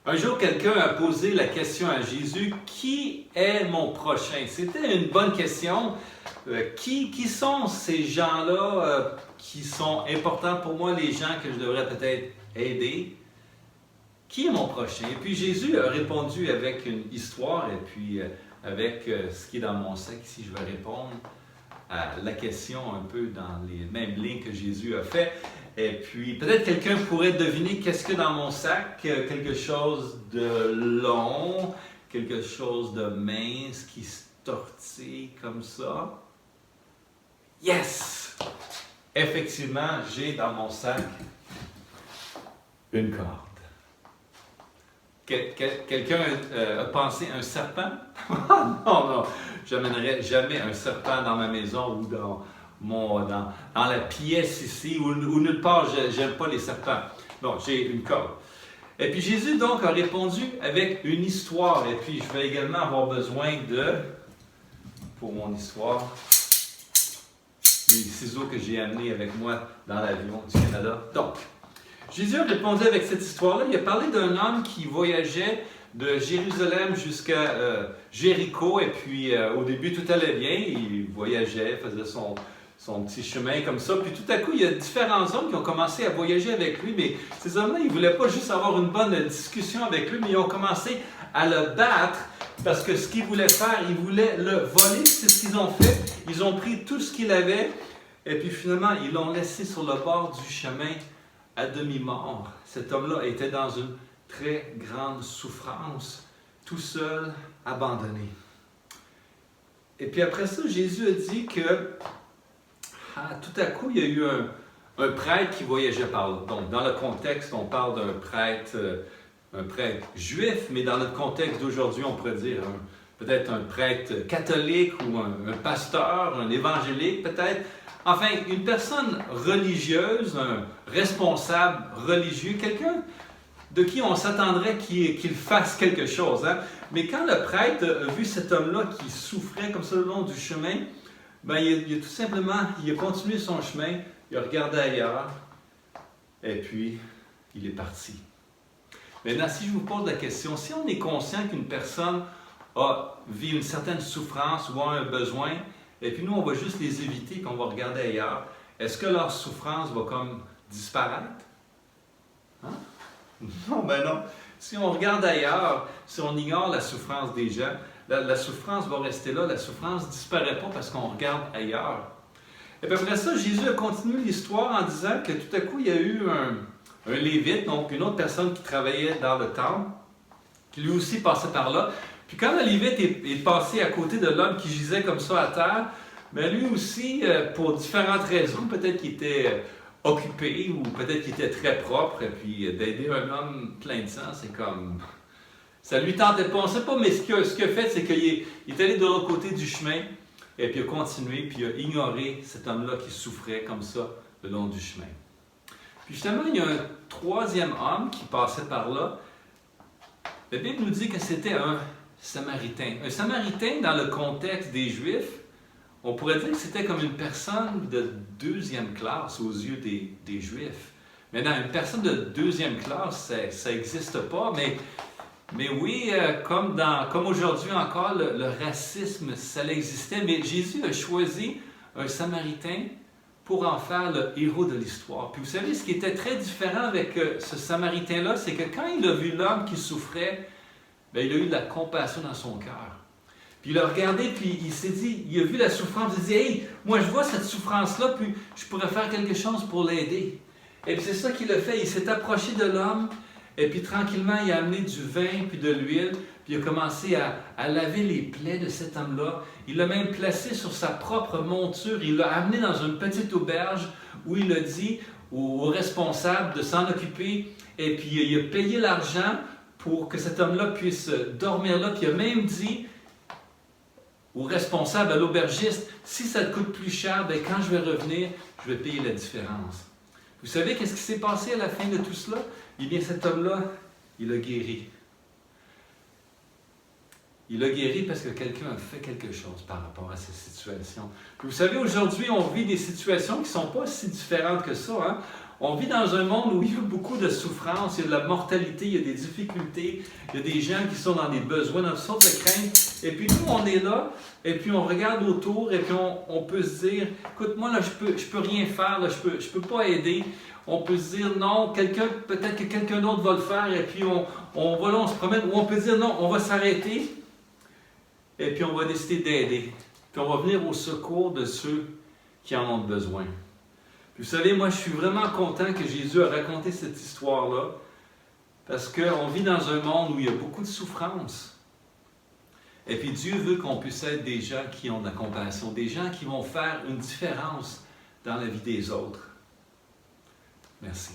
Un jour, quelqu'un a posé la question à Jésus, « Qui est mon prochain? » C'était une bonne question. Qui sont ces gens-là qui sont importants pour moi, les gens que je devrais peut-être aider? Qui est mon prochain? Et puis Jésus a répondu avec une histoire et puis avec ce qui est dans mon sac ici, je vais répondre à la question un peu dans les mêmes lignes que Jésus a fait. Et puis peut-être quelqu'un pourrait deviner qu'est-ce que dans mon sac? Quelque chose de long, quelque chose de mince qui se tortille comme ça. Yes! Effectivement, j'ai dans mon sac une corde. Quelqu'un a pensé un serpent? Non, je n'amènerai jamais un serpent dans ma maison ou dans la pièce ici, ou nulle part, je n'aime pas les serpents. Bon, j'ai une corde. Et puis Jésus donc a répondu avec une histoire, et puis je vais également avoir besoin pour mon histoire, les ciseaux que j'ai amenés avec moi dans l'avion du Canada. Donc, Jésus a répondu avec cette histoire-là. Il a parlé d'un homme qui voyageait de Jérusalem jusqu'à Jéricho. Et puis, au début, tout allait bien. Il voyageait, faisait son petit chemin comme ça. Puis tout à coup, il y a différents hommes qui ont commencé à voyager avec lui. Mais ces hommes-là, ils ne voulaient pas juste avoir une bonne discussion avec lui, mais ils ont commencé à le battre. Parce que ce qu'ils voulaient faire, ils voulaient le voler. C'est ce qu'ils ont fait. Ils ont pris tout ce qu'il avait. Et puis finalement, ils l'ont laissé sur le bord du chemin à demi-mort. Cet homme-là était dans une très grande souffrance, tout seul, abandonné. Et puis après ça, Jésus a dit que tout à coup, il y a eu un prêtre qui voyageait par là. Donc, dans le contexte, on parle d'un prêtre juif, mais dans notre contexte d'aujourd'hui, on pourrait dire peut-être un prêtre catholique ou un pasteur, un évangélique peut-être. Enfin, une personne religieuse, un responsable religieux, quelqu'un de qui on s'attendrait qu'il fasse quelque chose. Hein? Mais quand le prêtre a vu cet homme-là qui souffrait comme ça le long du chemin, ben, il a tout simplement il a continué son chemin, il a regardé ailleurs, et puis il est parti. Maintenant, si je vous pose la question, si on est conscient qu'une personne vit une certaine souffrance ou a un besoin, et puis nous, on va juste les éviter et on va regarder ailleurs. Est-ce que leur souffrance va comme disparaître? Hein? Non, ben non. Si on regarde ailleurs, si on ignore la souffrance des gens, la souffrance va rester là, la souffrance ne disparaît pas parce qu'on regarde ailleurs. Et puis après ça, Jésus a continué l'histoire en disant que tout à coup, il y a eu un lévite, donc une autre personne qui travaillait dans le temple, qui lui aussi passait par là. Puis quand le lévite est passé à côté de l'homme qui gisait comme ça à terre, mais lui aussi, pour différentes raisons, peut-être qu'il était occupé ou peut-être qu'il était très propre, et puis d'aider un homme plein de sang, c'est comme... Ça lui tentait pas, on ne sait pas, mais ce qu'il a fait, c'est qu'il est allé de l'autre côté du chemin, et puis il a continué, puis il a ignoré cet homme-là qui souffrait comme ça le long du chemin. Puis justement, il y a un troisième homme qui passait par là. La Bible nous dit que c'était un Samaritain. Un Samaritain, dans le contexte des Juifs, on pourrait dire que c'était comme une personne de deuxième classe aux yeux des Juifs. Maintenant, une personne de deuxième classe, ça n'existe pas, mais oui, comme aujourd'hui encore, le racisme, ça existait, mais Jésus a choisi un Samaritain pour en faire le héros de l'histoire. Puis vous savez, ce qui était très différent avec ce Samaritain-là, c'est que quand il a vu l'homme qui souffrait, bien, il a eu de la compassion dans son cœur. Puis il a regardé, puis il s'est dit, il a vu la souffrance, il s'est dit, « Hey, moi je vois cette souffrance-là, puis je pourrais faire quelque chose pour l'aider. » Et puis c'est ça qu'il a fait, il s'est approché de l'homme, et puis tranquillement, il a amené du vin, puis de l'huile, puis il a commencé à laver les plaies de cet homme-là. Il l'a même placé sur sa propre monture, il l'a amené dans une petite auberge, où il a dit au responsable de s'en occuper, et puis il a payé l'argent pour que cet homme-là puisse dormir là, puis il a même dit au responsable, à l'aubergiste, si ça te coûte plus cher, bien, quand je vais revenir, je vais payer la différence. Vous savez qu'est-ce qui s'est passé à la fin de tout cela? Eh bien, cet homme-là, il a guéri. Il a guéri parce que quelqu'un a fait quelque chose par rapport à cette situation. Puis vous savez, aujourd'hui, on vit des situations qui ne sont pas si différentes que ça. Hein? On vit dans un monde où il y a beaucoup de souffrance, il y a de la mortalité, il y a des difficultés, il y a des gens qui sont dans des besoins, dans toutes sortes de craintes. Et puis nous, on est là, et puis on regarde autour, et puis on peut se dire, écoute, moi, là, je peux rien faire, là, je peux pas aider. On peut se dire, non, peut-être que quelqu'un d'autre va le faire, et puis on va là, on se promène. Ou on peut dire, non, on va s'arrêter, et puis on va décider d'aider. Puis on va venir au secours de ceux qui en ont besoin. Puis vous savez, moi, je suis vraiment content que Jésus a raconté cette histoire-là, parce qu'on vit dans un monde où il y a beaucoup de souffrance. Et puis Dieu veut qu'on puisse être des gens qui ont de la compassion, des gens qui vont faire une différence dans la vie des autres. Merci.